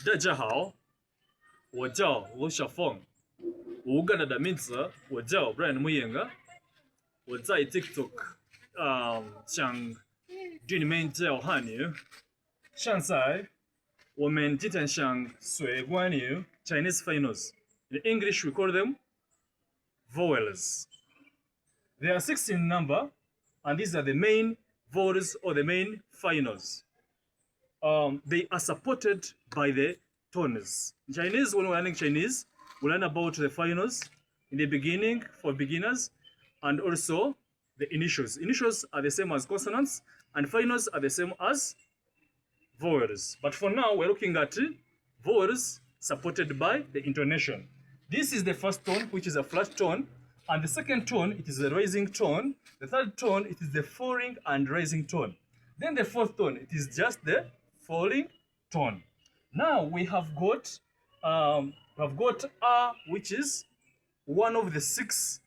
大家好，我叫陆小凤，乌干达的名字我叫 Brian Muyenga，我在 TikTok 向居民教汉语。现在我们今天想学关于 Chinese finals. In English we call them vowels. There are 16 in number, and these are the main vowels or the main finals. They are supported by the tones. In Chinese, when we're learning Chinese, we learn about the finals in the beginning for beginners, and also the initials. Initials are the same as consonants, and finals are the same as vowels. But for now, we're looking at vowels supported by the intonation. This is the first tone, which is a flat tone, and the second tone, it is a rising tone. The third tone, it is the falling and rising tone. Then the fourth tone, it is just the falling tone. Now we have got a, which is one of the 6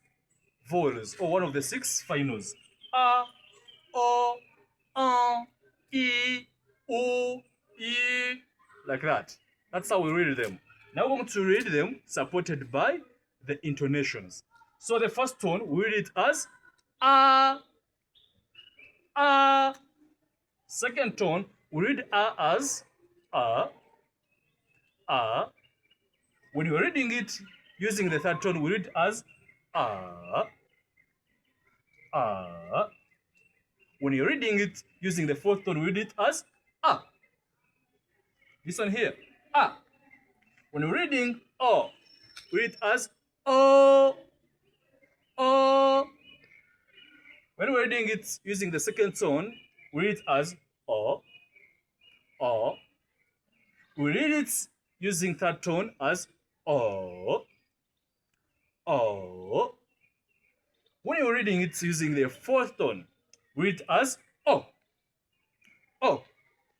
vowels or one of the 6 finals. A, o, e, u, e, like that. That's how we read them. Now we're going to read them supported by the intonations. So the first tone, we read it as a. Second tone, we read a as a. When you're reading it using the third tone, we read as a. When you're reading it using the fourth tone, we read it as a. This one here, a. When you're reading o, we read it as o. When we're reading it using the second tone, we read it as o. We read it using third tone as o. When you're reading it using the fourth tone, we read it as o.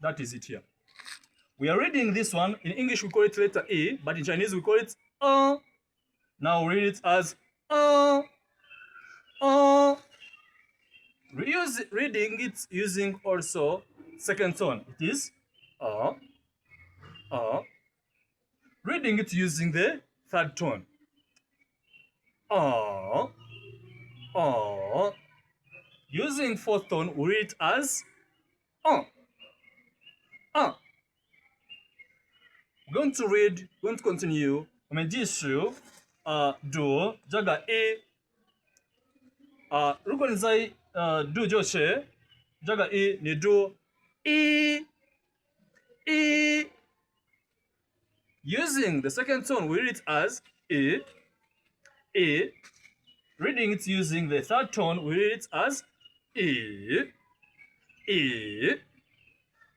That is it here. We are reading this one. In English, we call it letter E, but in Chinese, we call it o. Now read it as o. Reading it using also second tone. It is o. Reading it using the third tone. Using fourth tone, we read it as We're going to continue. 我们继续读这个 A。如果你在读就是这个 A， 你读 E。Using the second tone, we read it as E. Reading it using the third tone, we read it as E.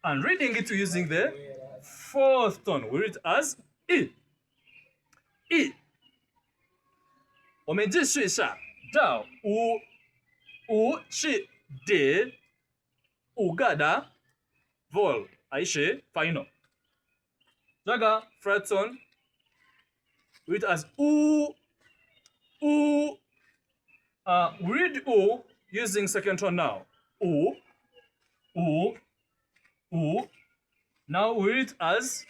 And reading it using the fourth tone, we read it as E. 我们继续一下，这五是 D， 五个的 vowel 还是 final。这个 flat tone, we read it as we read U using second tone now. Now we read it as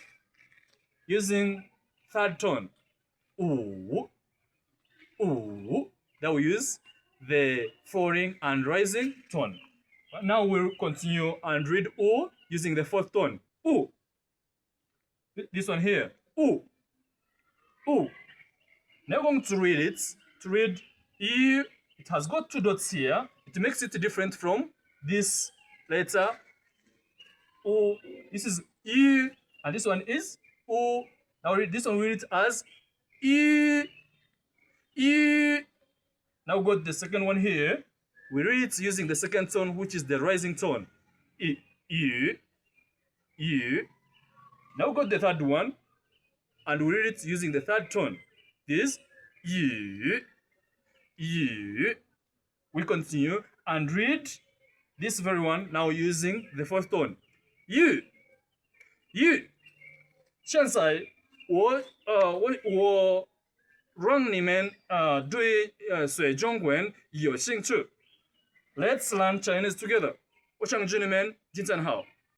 using third tone. That we use the falling and rising tone. But now we'll continue and read U using the fourth tone. This one here. Now we're going to read it. To read E, it has got 2 dots here. It makes it different from this letter O. This is E, and this one is O. Now read this one, we read it as E. Now we got the second one here. We read it using the second tone, which is the rising tone. E. Now we got the third one, and we read it using the third tone. This U. We continue and read this very one now using the fourth tone. U. 现在我让你们对学中文有兴趣。Let's learn Chinese together. 我想祝你们今天好。